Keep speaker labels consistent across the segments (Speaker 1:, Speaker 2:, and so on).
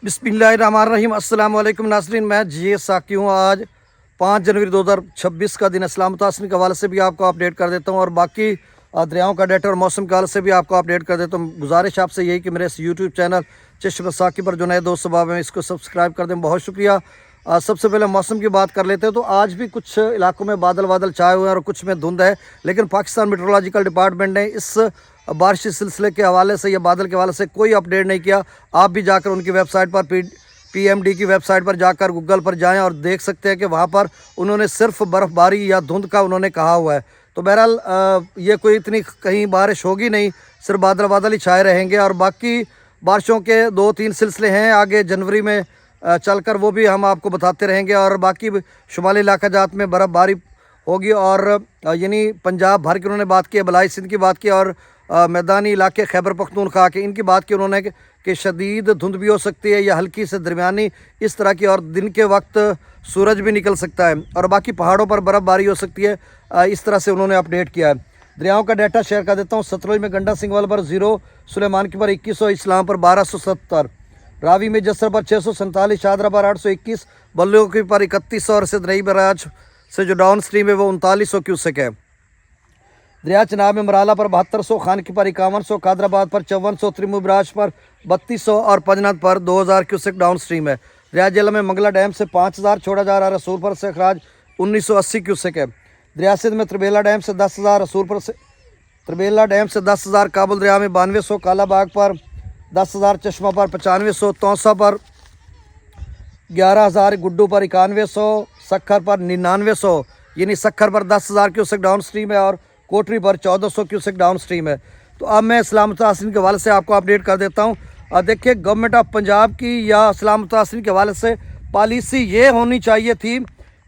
Speaker 1: बिस्मिल्लाहिर्रहमानिर्रहीम। अस्सलाम वालेकुम नाज़रीन, मैं जी साकी हूँ। आज 5 जनवरी 2026 का दिन इस्लाम मुतासिर के हवाले से भी आपको अपडेट कर देता हूँ और बाकी दरियाओं का डेटा और मौसम के हवाले से भी आपको अपडेट कर देता हूँ। गुजारिश आपसे यही कि मेरे इस यूट्यूब चैनल चश्म साकी पर जो नए दोस्त सबाब हैं इसको सब्सक्राइब कर दें, बहुत शुक्रिया। सबसे पहले मौसम की बात कर लेते हैं। तो आज भी कुछ इलाकों में बादल बादल छाए हुए हैं और कुछ में धुंध है, लेकिन पाकिस्तान मेट्रोलॉजिकल डिपार्टमेंट ने इस बारिशी सिलसिले के हवाले से या बादल के हवाले से कोई अपडेट नहीं किया। आप भी जाकर उनकी वेबसाइट पर पीएमडी की वेबसाइट पर जाकर गूगल पर जाएं और देख सकते हैं कि वहाँ पर उन्होंने सिर्फ बर्फ़बारी या धुंध का उन्होंने कहा हुआ है। तो बहरहाल ये कोई इतनी कहीं बारिश होगी नहीं, सिर्फ बादल बादल ही छाए रहेंगे। और बाकी बारिशों के 2-3 सिलसिले हैं आगे जनवरी में चलकर, वो भी हम आपको बताते रहेंगे। और बाकी शुमाली इलाका जात में बर्फ़बारी होगी और यानी पंजाब भर की उन्होंने बात की, बलाई सिंध की बात की और मैदानी इलाके खैबर पख्तूनख्वा के इनकी बात की उन्होंने कि शदीद धुंध भी हो सकती है या हल्की से दरमियानी इस तरह की, और दिन के वक्त सूरज भी निकल सकता है और बाकी पहाड़ों पर बर्फ़बारी हो सकती है। इस तरह से उन्होंने अपडेट किया है। दरियाओं का डाटा शेयर कर देता हूँ। सतलुज में गंडा सिंघवाल पर 0, सुलेमान की पर 2100, इस्लाम पर 1270, रावी में जसर पर 647, शादरा पर 821, बल्लू की पर 3100 और सिद्धरई बराज से जो डाउन स्ट्रीम है वो 3900 क्यूसेक है। दरिया चनाब में मराला पर 7200, खान की पर 5100, कादराबाद पर 5400, त्रिमुबराज पर 3200 और पंजनाथ पर 2000 क्यूसेक डाउन स्ट्रीम है। दरिया जेला में मंगला डैम से 5000 छोड़ा जा रहा है, रसूलपुर से अखराज 1980 क्यूसेक है। दरिया सिंध में त्रिबेला डैम से 10,000, रसूलपुर से त्रिबेला डैम से 10,000, काबुल दरिया में 9200, कालाबाग पर 10,000, चश्मा पर 9500, तौसा पर 11,000, गुड्डू पर 9100, सखर पर 9900, यानी सखर पर 10,000 क्यूसेक डाउन स्ट्रीम है और कोटरी पर 1400 क्यूसेक डाउन स्ट्रीम है। तो अब मैं इस्लाम मुतासिरीन के हवाले से आपको अपडेट कर देता हूँ। देखिए, गवर्नमेंट ऑफ पंजाब की या इस्लाम मुतासिरीन के हवाले से पॉलिसी ये होनी चाहिए थी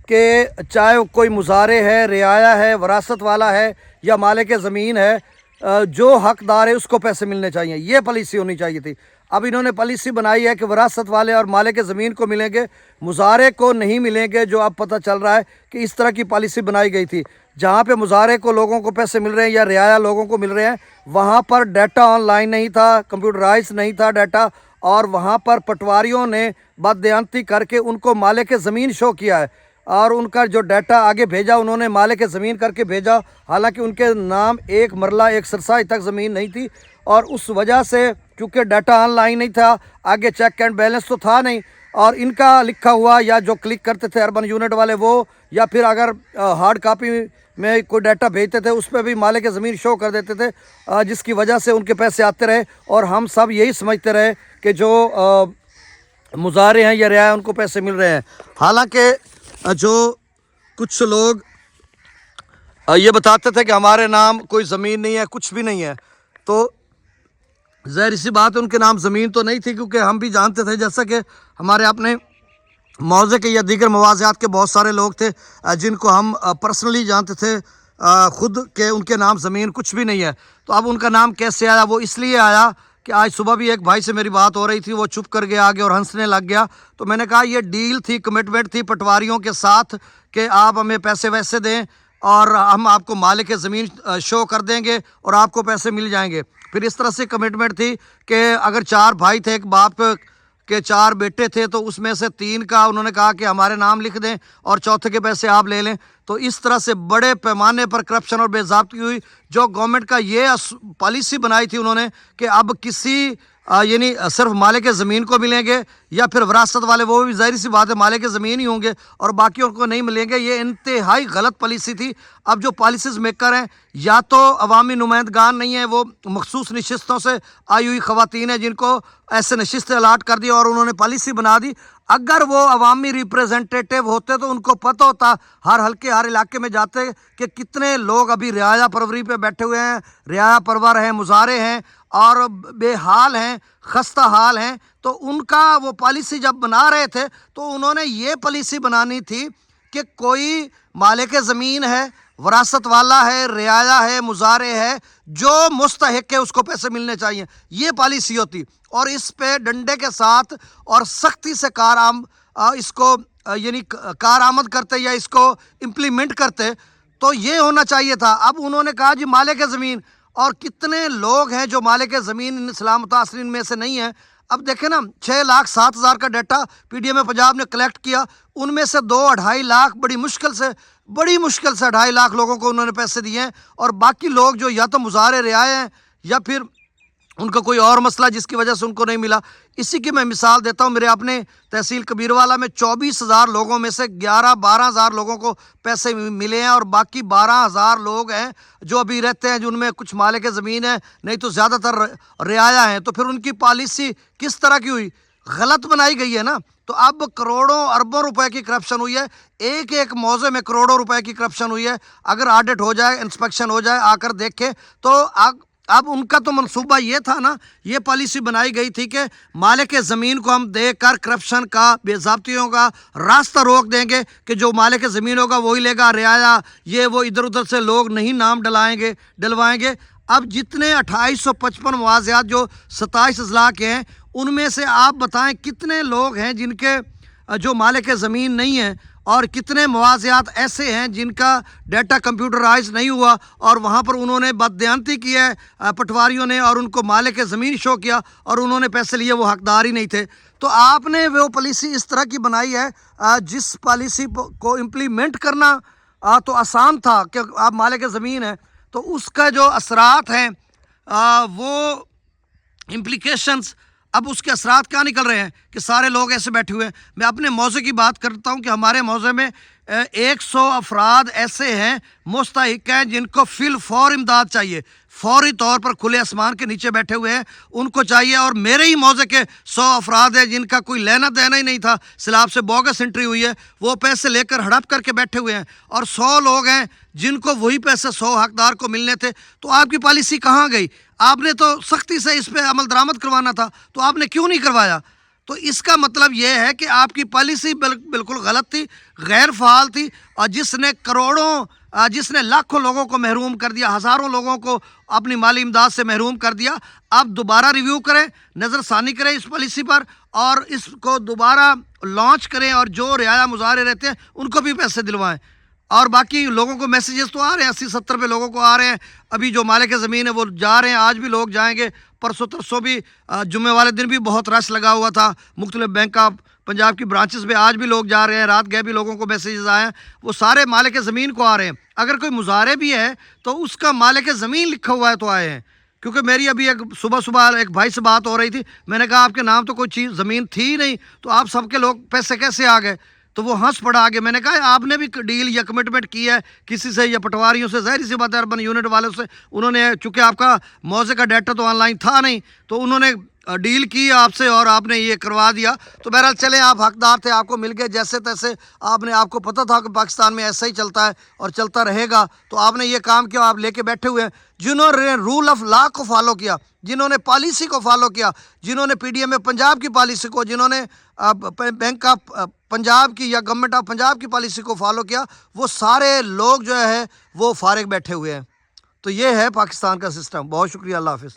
Speaker 1: कि चाहे कोई मुजारे है, रियाया है, वरासत वाला है या मालिक ज़मीन है, जो हकदार है उसको पैसे मिलने चाहिए, ये पॉलिसी होनी चाहिए थी। अब इन्होंने पॉलिसी बनाई है कि वरासत वाले और मालिक ज़मीन को मिलेंगे, मुजारे को नहीं मिलेंगे। जो अब पता चल रहा है कि इस तरह की पॉलिसी बनाई गई थी। जहाँ पे मुजारे को लोगों को पैसे मिल रहे हैं या रियाया लोगों को मिल रहे हैं, वहाँ पर डाटा ऑनलाइन नहीं था, कंप्यूटराइज नहीं था डाटा, और वहाँ पर पटवारियों ने बददयांती करके उनको मालिक ज़मीन शो किया है और उनका जो डाटा आगे भेजा उन्होंने मालिक ज़मीन करके भेजा, हालांकि उनके नाम एक मरला एक सरसाई तक ज़मीन नहीं थी। और उस वजह से क्योंकि डाटा ऑनलाइन नहीं था, आगे चेक एंड बैलेंस तो था नहीं, और इनका लिखा हुआ या जो क्लिक करते थे अर्बन यूनिट वाले वो, या फिर अगर हार्ड कॉपी में कोई डाटा भेजते थे उस पर भी मालिक ज़मीन शो कर देते थे, जिसकी वजह से उनके पैसे आते रहे और हम सब यही समझते रहे कि जो मुजारे हैं या रियाया उनको पैसे मिल रहे हैं। हालांकि जो कुछ लोग ये बताते थे कि हमारे नाम कोई ज़मीन नहीं है, कुछ भी नहीं है, तो ज़ाहिर सी बात है उनके नाम ज़मीन तो नहीं थी, क्योंकि हम भी जानते थे जैसा कि हमारे अपने मौज़े के या दीगर मवाज़ात के बहुत सारे लोग थे जिनको हम पर्सनली जानते थे ख़ुद के उनके नाम ज़मीन कुछ भी नहीं है। तो अब उनका नाम कैसे आया? वो इसलिए आया कि आज सुबह भी एक भाई से मेरी बात हो रही थी, वो चुप कर गया आगे और हंसने लग गया। तो मैंने कहा ये डील थी, कमिटमेंट थी पटवारियों के साथ कि आप हमें पैसे वैसे दें और हम आपको मालिक ज़मीन शो कर देंगे और आपको पैसे मिल जाएंगे। फिर इस तरह से कमिटमेंट थी कि अगर 4 भाई थे, एक बाप के 4 बेटे थे, तो उसमें से 3 का उन्होंने कहा कि हमारे नाम लिख दें और चौथे के पैसे आप ले लें। तो इस तरह से बड़े पैमाने पर करप्शन और बेज़ाब्ती हुई। जो गवर्नमेंट का ये पॉलिसी बनाई थी उन्होंने कि अब किसी यानी सिर्फ मालिक ज़मीन को मिलेंगे या फिर वरासत वाले, वो भी ज़ाहिर सी बात है मालिक ज़मीन ही होंगे और बाकियों को नहीं मिलेंगे। ये इंतहाई गलत पॉलिसी थी। अब जो पॉलिसीज़ मेकर हैं या तो अवामी नुमाइंदगान नहीं है, वो मखसूस नशिस्तों से आई हुई ख़वातीन हैं जिनको ऐसे नशिस्तें अलाट कर दी और उन्होंने पॉलिसी बना दी। अगर वो अवामी रिप्रेजेंटेटिव होते तो उनको पता होता, हर हल्के हर इलाके में जाते कि कितने लोग अभी रियाया परवरी पे बैठे हुए हैं, रियाया परवर हैं, मुजारे हैं और बेहाल हैं, खस्ता हाल हैं। तो उनका वो पॉलिसी जब बना रहे थे तो उन्होंने ये पॉलिसी बनानी थी कि कोई मालिक ज़मीन है, वरासत वाला है, रियाया है, मुजारे है, जो मुस्तहिक है उसको पैसे मिलने चाहिए, ये पॉलिसी होती। और इस पे डंडे के साथ और सख्ती से इसको यानी कारआमद करते या इसको इम्प्लीमेंट करते, तो ये होना चाहिए था। अब उन्होंने कहा जी मालिक ज़मीन, اور کتنے لوگ ہیں جو مالک زمین ان اسلام متاثرین میں سے نہیں ہیں. اب دیکھیں نا 6,07,000 کا data P D M Punjab نے کلیکٹ کیا. ان میں سے 2-2.5 لاکھ بڑی مشکل سے 2.5 لاکھ لوگوں کو انہوں نے پیسے دیے ہیں. اور باقی لوگ جو یا تو مظاہرے رہائے ہیں یا پھر ان کا کوئی اور مسئلہ جس کی وجہ سے ان کو نہیں ملا. اسی کی میں مثال دیتا ہوں. میرے اپنے تحصیل کبیروالا میں 24,000 لوگوں میں سے 12,000 لوگوں کو پیسے ملے ہیں اور باقی 12,000 لوگ ہیں جو ابھی رہتے ہیں جن میں کچھ مالک زمین ہے, نہیں تو زیادہ تر رعایا ہیں. تو پھر ان کی پالیسی کس طرح کی ہوئی؟ غلط بنائی گئی ہے نا. تو اب کروڑوں اربوں روپے کی کرپشن ہوئی ہے. ایک موضوع میں کروڑوں روپے کی کرپشن ہوئی ہے. اگر آڈٹ ہو جائے, انسپیکشن ہو جائے, آ کر دیکھیں تو اب ان کا تو منصوبہ یہ تھا نا, یہ پالیسی بنائی گئی تھی کہ مالک زمین کو ہم دے کر کرپشن کا, بے ضابطیوں کا راستہ روک دیں گے کہ جو مالک زمین ہوگا وہی لے گا رعایا. یہ وہ ادھر ادھر سے لوگ نہیں نام ڈلوائیں گے. اب جتنے 2855 مواضعات جو 27 اضلاع کے ہیں ان میں سے آپ بتائیں کتنے لوگ ہیں جن کے جو مالک زمین نہیں ہیں, اور کتنے مواضعات ایسے ہیں جن کا ڈیٹا کمپیوٹرائز نہیں ہوا اور وہاں پر انہوں نے بددیانتی کی ہے پٹواریوں نے, اور ان کو مالک زمین شو کیا اور انہوں نے پیسے لیے, وہ حقدار ہی نہیں تھے. تو آپ نے وہ پالیسی اس طرح کی بنائی ہے جس پالیسی کو امپلیمنٹ کرنا تو آسان تھا کہ آپ مالک زمین ہیں, تو اس کا جو اثرات ہیں وہ امپلیکیشنز, اب اس کے اثرات کیا نکل رہے ہیں کہ سارے لوگ ایسے بیٹھے ہوئے ہیں. میں اپنے موضوع کی بات کرتا ہوں کہ ہمارے موضوع میں 100 افراد ایسے ہیں مستحق ہیں جن کو فی الفور امداد چاہیے, فوری طور پر کھلے آسمان کے نیچے بیٹھے ہوئے ہیں, ان کو چاہیے. اور میرے ہی موضوع کے 100 افراد ہیں جن کا کوئی لینا دینا ہی نہیں تھا, سیلاب سے بوگس انٹری ہوئی ہے, وہ پیسے لے کر ہڑپ کر کے بیٹھے ہوئے ہیں. اور 100 لوگ ہیں جن کو وہی پیسے 100 حقدار کو ملنے تھے. تو آپ کی پالیسی کہاں گئی؟ آپ نے تو سختی سے اس پہ عمل درآمد کروانا تھا, تو آپ نے کیوں نہیں کروایا؟ تو اس کا مطلب یہ ہے کہ آپ کی پالیسی بالکل غلط تھی, غیر فعال تھی, اور جس نے لاکھوں لوگوں کو محروم کر دیا, ہزاروں لوگوں کو اپنی مالی امداد سے محروم کر دیا. آپ دوبارہ ریویو کریں, نظر ثانی کریں اس پالیسی پر, اور اس کو دوبارہ لانچ کریں, اور جو رعایا مظاہرے رہتے ہیں ان کو بھی پیسے دلوائیں. اور باقی لوگوں کو میسیجز تو آ رہے ہیں, 80-70 پہ لوگوں کو آ رہے ہیں. ابھی جو مالک زمین ہے وہ جا رہے ہیں, آج بھی لوگ جائیں گے, پرسوں ترسوں بھی, جمعے والے دن بھی بہت رش لگا ہوا تھا مختلف بینک آف پنجاب کی برانچز میں, آج بھی لوگ جا رہے ہیں. رات گئے بھی لوگوں کو میسیجز آئے ہیں, وہ سارے مالک زمین کو آ رہے ہیں. اگر کوئی مظاہرے بھی ہے تو اس کا مالک زمین لکھا ہوا ہے تو آئے ہیں. کیونکہ میری ابھی صبح ایک بھائی سے بات ہو رہی تھی, میں نے کہا آپ کے نام تو کوئی چیز زمین تھی ہی نہیں, تو آپ سب کے لوگ پیسے کیسے آ گئے؟ تو وہ ہنس پڑا آگے. میں نے کہا آپ نے بھی ڈیل یا کمٹمنٹ کی ہے کسی سے یا پٹواریوں سے, ظاہر سی بات ہے اربن یونٹ والوں سے, انہوں نے, چونکہ آپ کا موضوع کا ڈیٹا تو آن لائن تھا نہیں, تو انہوں نے ڈیل کی آپ سے اور آپ نے یہ کروا دیا. تو بہرحال چلیں, آپ حقدار تھے, آپ کو مل گئے جیسے تیسے. آپ کو پتہ تھا کہ پاکستان میں ایسا ہی چلتا ہے اور چلتا رہے گا, تو آپ نے یہ کام کیا, آپ لے کے بیٹھے ہوئے ہیں. جنہوں نے رول آف لا کو فالو کیا, جنہوں نے پالیسی کو فالو کیا, جنہوں نے پی ڈی ایم پنجاب کی پالیسی کو, جنہوں نے بینک آف پنجاب کی یا گورنمنٹ آف پنجاب کی پالیسی کو فالو کیا, وہ سارے لوگ جو ہے وہ فارغ بیٹھے ہوئے ہیں. تو یہ ہے پاکستان کا سسٹم. بہت شکریہ, اللہ حافظ.